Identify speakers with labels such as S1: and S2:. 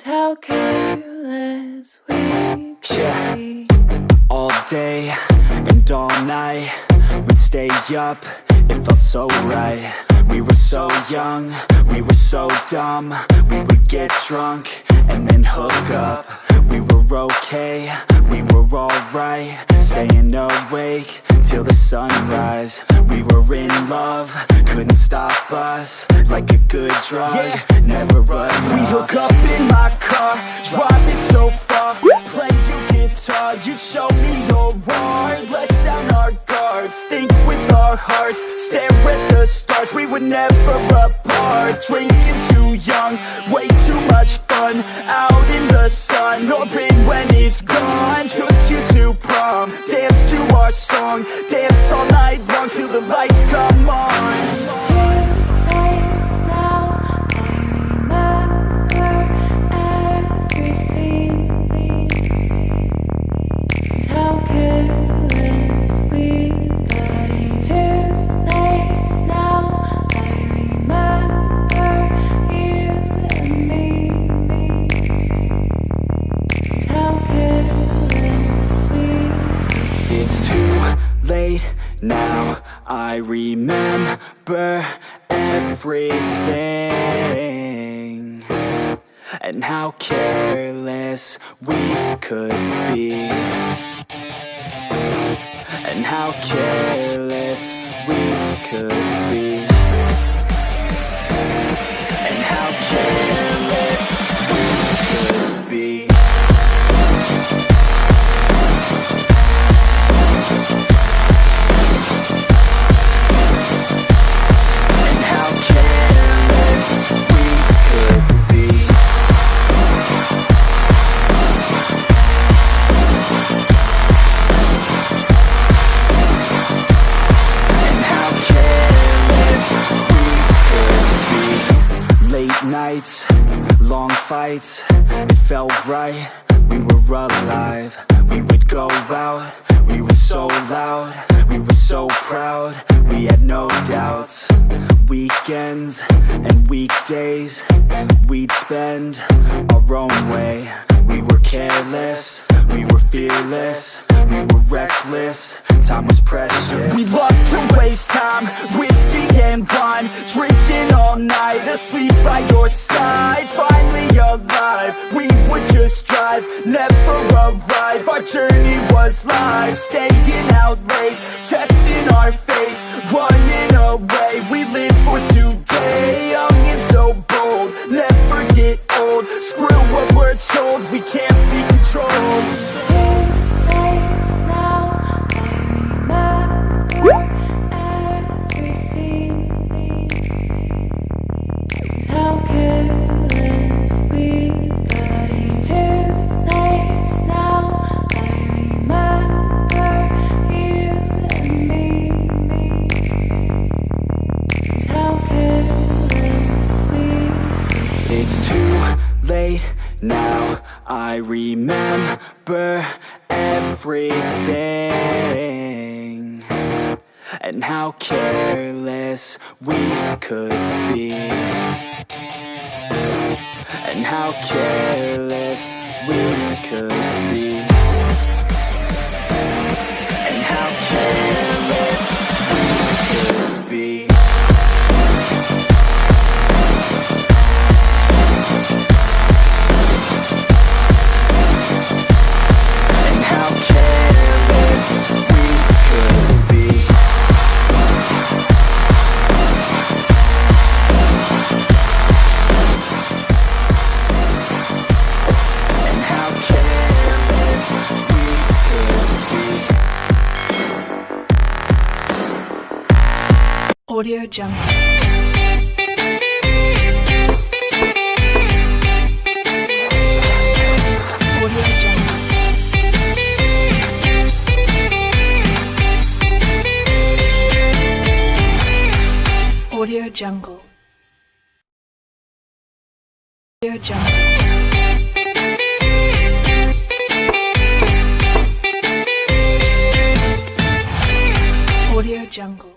S1: how careless we could be.
S2: All day and all night, we'd stay up, it felt so right. We were so young, we were so dumb. We would get drunk and then hook up. We were okay, we were alright, staying awake till the sunrise. We were in love, couldn't stop us, like a good drug, never run. We'd hook up in my car, driving so far, play your guitar, you'd show me your art, let down our guards, think with our hearts, stare at the stars. We were never apart, drinking too young, way too much fun, out in the sun, hoping when it's gone. Took you to prom, dance to our song, dance all night long till the lights come on. Now I remember everything, and how careless we could be, and how careless we could be, and how careless we could be. Nights, long fights, it felt right, we were alive. We would go out, we were so loud, we were so proud, we had no doubts. Weekends and weekdays, we'd spend our own way. We were careless, we were fearless, we were reckless, time was precious. We loved to waste time, whiskey and wine, drinking all night, asleep by your side. Finally alive, we would just drive, never arrive. Our journey was live, staying out late, testing our fate, running away. We live for today, young and so bold, never get old. Screw what we're told, we can't be controlled. Now I remember everything, and how careless we could be, and how careless we could be, and how careless we could be.
S1: Audio Jungle. Audio Jungle. Audio Jungle. Audio Jungle.